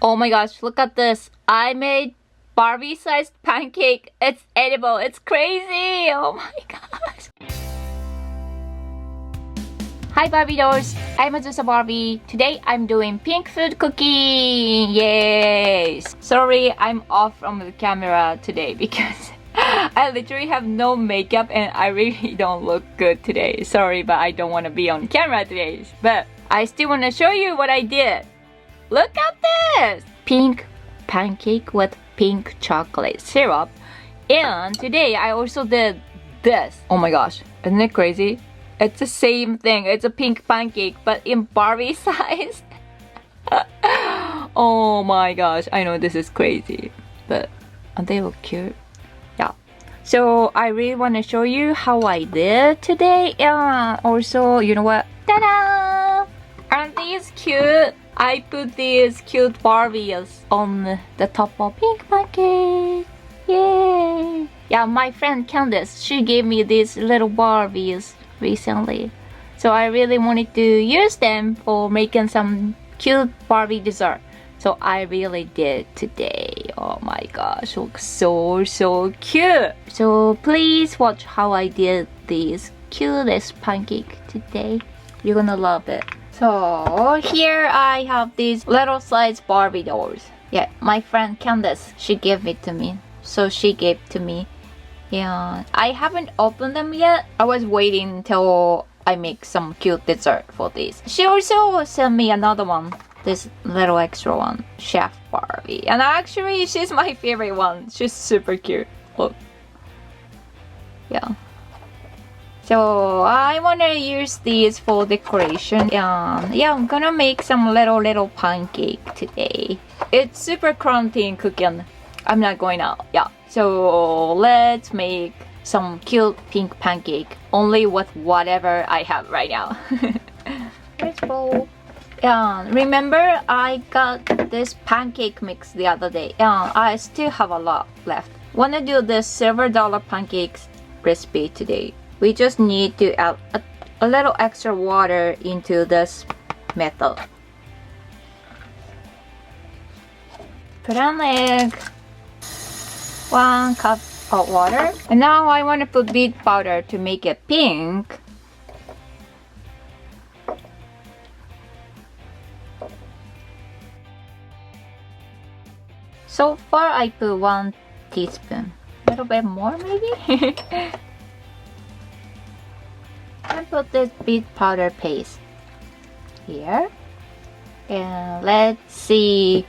Oh my gosh, look at this. I made Barbie-sized pancake. It's edible. It's crazy. Oh my gosh. Hi Barbie dolls. I'm Azusa Barbie. Today I'm doing pink food cooking. Yay! Sorry, I'm off from the camera today because I literally have no makeup and I really don't look good today. Sorry, but I don't want to be on camera today. But I still want to show you what I did. Look at this! Pink pancake with pink chocolate syrup. And today I also did this. Oh my gosh, isn't it crazy? It's the same thing. It's a pink pancake but in Barbie size. Oh my gosh, I know this is crazy. But they look cute. Yeah. So I really want to show you how I did today. And also, you know what? Ta-da! Aren't these cute? I put these cute Barbies on the top of pink pancake. Yay! Yeah, my friend Candice, she gave me these little Barbies recently. So I really wanted to use them for making some cute Barbie dessert. So I really did today. Oh my gosh, looks so cute. So please watch how I did this cutest pancake today. You're gonna love it. So here I have these little size Barbie dolls. Yeah, my friend Candice, she gave it to me. So she gave to me. Yeah, I haven't opened them yet. I was waiting till I make some cute dessert for these. She also sent me another one. This little extra one. Chef Barbie. And actually, she's my favorite one. She's super cute. Look. Yeah. So I want to use these for decoration. Yeah, I'm gonna make some little pancake today. It's super quarantine cooking. I'm not going out. Yeah. So let's make some cute pink pancake. Only with whatever I have right now. Let's bowl. Yeah, remember I got this pancake mix the other day. Yeah, I still have a lot left. Wanna do this silver dollar pancakes recipe today. We just need to add a little extra water into this method. Put an egg. 1 cup of water. And now I want to put beet powder to make it pink. So far I put 1 teaspoon. A little bit more maybe? I put this beet powder paste here. And let's see.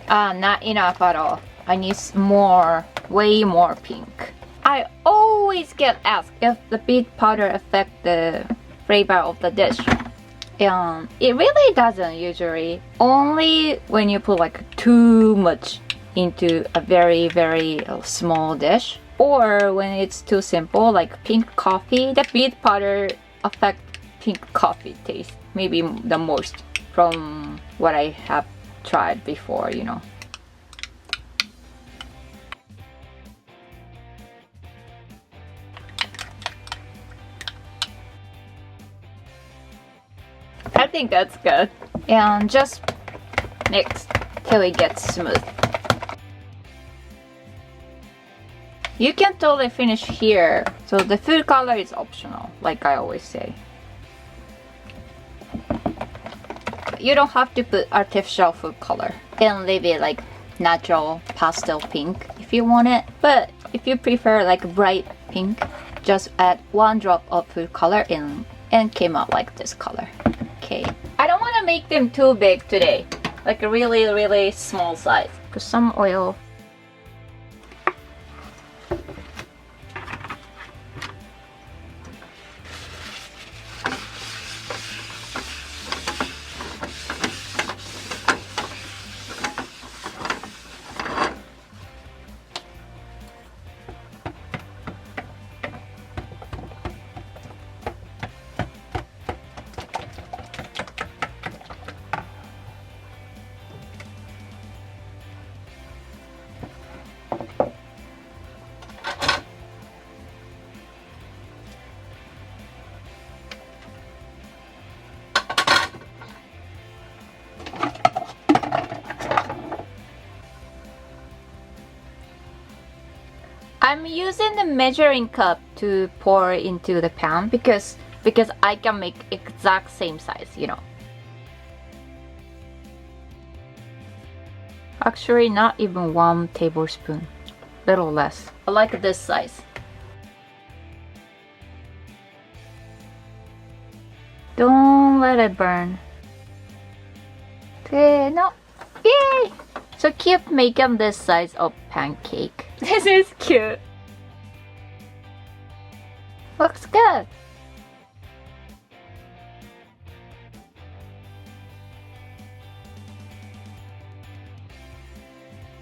Not enough at all. I need more, way more pink. I always get asked if the beet powder affects the flavor of the dish. And it really doesn't usually. Only when you put like too much into a very small dish, or when it's too simple like pink coffee. The beet powder affects pink coffee taste maybe the most from what I have tried before, you know. I think that's good. And just mix till it gets smooth. You can totally finish here. So the food color is optional, like I always say. You don't have to put artificial food color. You can leave it like natural pastel pink if you want it. But if you prefer like bright pink, just add 1 drop of food color in and came out like this color. Okay. I don't want to make them too big today. Like a really small size. Put some oil. I'm using the measuring cup to pour into the pan because I can make exact same size, you know. Actually, not even 1 tablespoon. Little less. I like this size. Don't let it burn. Okay, no. Yay! So keep making this size of pancake. This is cute. Looks good.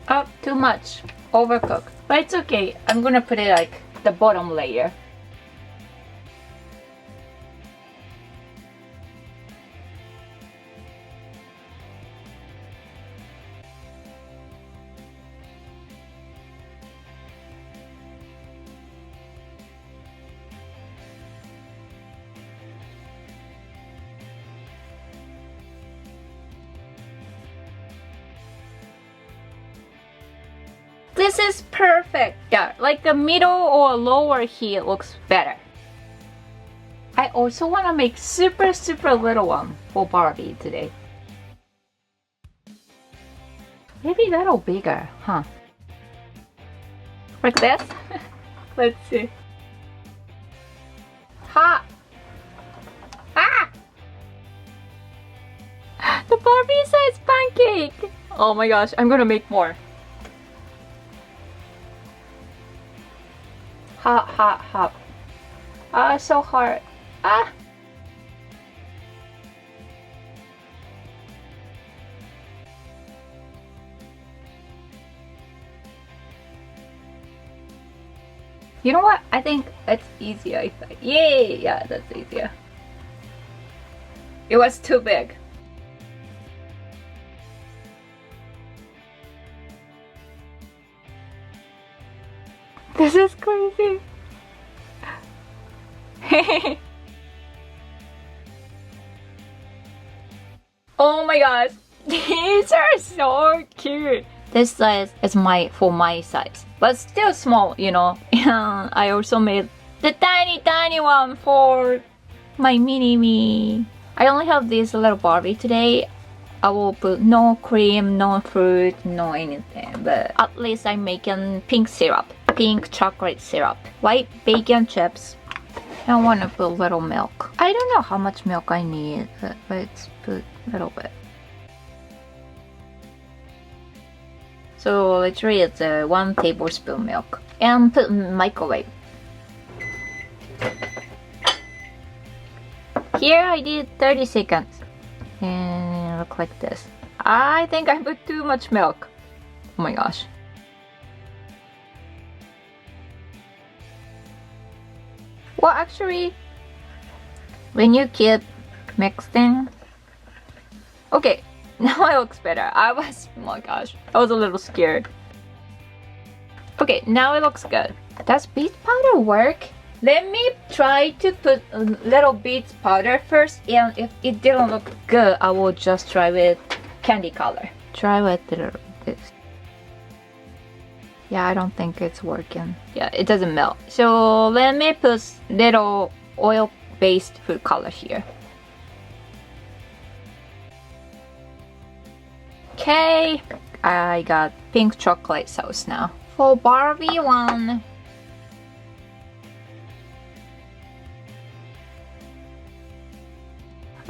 Oh, too much. Overcooked. But it's okay. I'm gonna put it like the bottom layer. This is perfect. Yeah, like the middle or lower here looks better. I also want to make super little one for Barbie today. Maybe that'll bigger, huh? Like this? Let's see. Ha! Ah! The Barbie-size pancake! Oh my gosh, I'm gonna make more. Hop. Ah, so hard. Ah! You know what? I think it's easier if I... Yay! Yeah, that's easier. It was too big. This is crazy. Oh my gosh, these are so cute. This size is for my size, but still small, you know. And I also made the tiny one for my mini me. I only have this little Barbie today. I will put no cream, no fruit, no anything, but at least I'm making pink syrup, pink chocolate syrup, white bacon chips. I want to put a little milk. I don't know how much milk I need, but let's put a little bit. So literally it's 1 tablespoon milk. And put in microwave. Here I did 30 seconds. And look like this. I think I put too much milk. Oh my gosh. Well, actually, when you keep mixing... Okay, now it looks better. Oh my gosh, I was a little scared. Okay, now it looks good. Does beet powder work? Let me try to put a little beet powder first, and if it didn't look good, I will just try with candy color. Try with this. Yeah, I don't think it's working. Yeah, it doesn't melt. So let me put little oil-based food color here. Okay, I got pink chocolate sauce now. For Barbie one.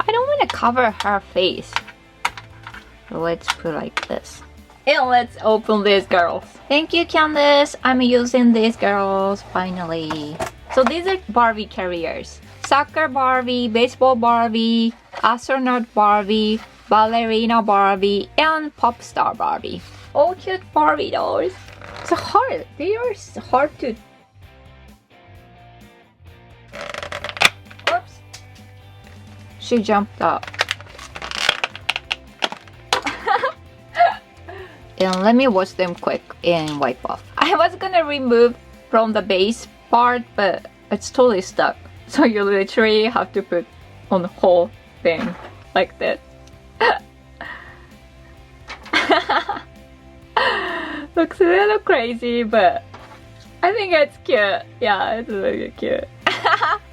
I don't want to cover her face. So let's put like this. And let's open these girls. Thank you, Candice. I'm using these girls finally. So these are Barbie carriers. Soccer Barbie, baseball Barbie, astronaut Barbie, ballerina Barbie, and pop star Barbie. All cute Barbie dolls. It's hard. They are hard to... Oops. She jumped up. And let me wash them quick and wipe off. I was gonna remove from the base part, but it's totally stuck. So you literally have to put on the whole thing like this. Looks a little crazy, but I think it's cute. Yeah, it's really cute.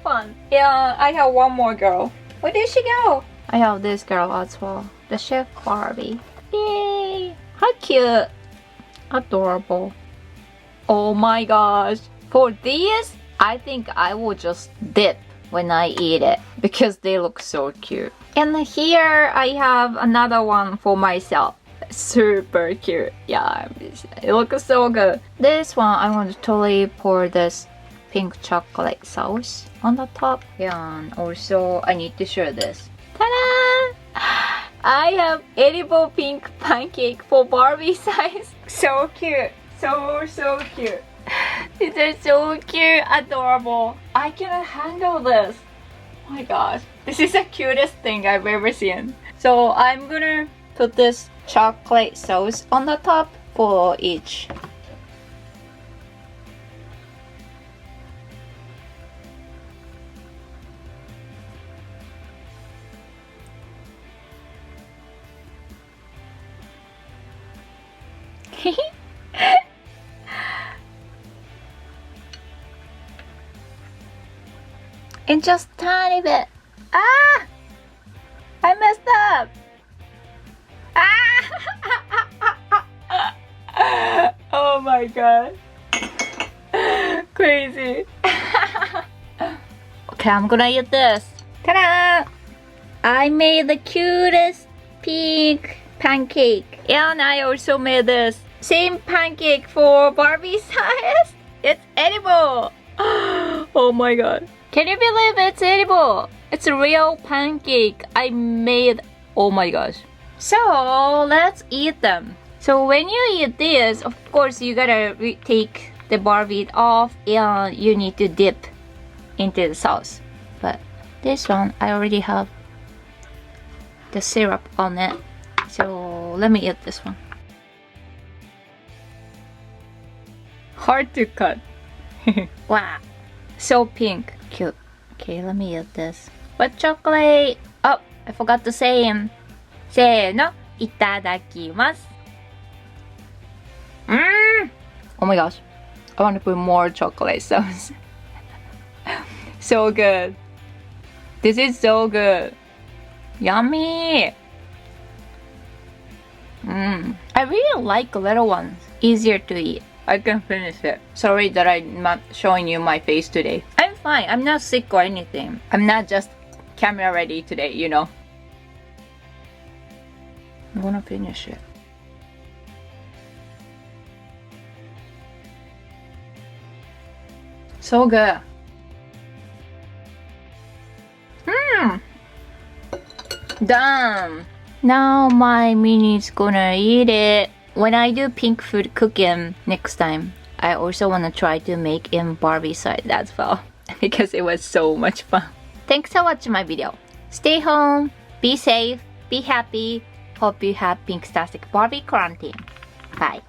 Fun. Yeah, I have one more girl. Where did she go? I have this girl as well. The Chef Barbie. Yay! How cute. Adorable. Oh my gosh. For these, I think I will just dip when I eat it because they look so cute. And here I have another one for myself. Super cute. Yeah, it looks so good. This one, I want to totally pour this pink chocolate sauce on the top. Yeah, and also I need to show this. Ta-da! I have edible pink pancake for Barbie-Size. So cute. So cute. These are so cute. Adorable. I cannot handle this. Oh my gosh. This is the cutest thing I've ever seen. So I'm gonna put this chocolate sauce on the top for each. And just tiny bit. Ah! I messed up. Ah! Oh my god. Crazy. Okay, I'm gonna eat this. Ta-da! I made the cutest pink pancake. And I also made this same pancake for Barbie-Size. It's edible. Oh my god. Can you believe it's edible? It's a real pancake I made. Oh my gosh. So let's eat them. So when you eat this, of course you gotta take the Barbie off and you need to dip into the sauce. But this one, I already have the syrup on it. So let me eat this one. Hard to cut. Wow. So pink. Cute. Okay, let me eat this. What chocolate? Oh, I forgot to say him. せーの、いただきます。Oh my gosh. I want to put more chocolate sauce. So good. This is so good. Yummy. I really like little ones. Easier to eat. I can finish it. Sorry that I'm not showing you my face today. I'm fine. I'm not sick or anything. I'm not just camera ready today, you know. I'm gonna finish it. So good. Done. Now my mini's gonna eat it. When I do pink food cooking next time, I also want to try to make in Barbie-Size as well because it was so much fun. Thanks for watching my video. Stay home, be safe, be happy. Hope you have Pinktastic Barbie quarantine. Bye.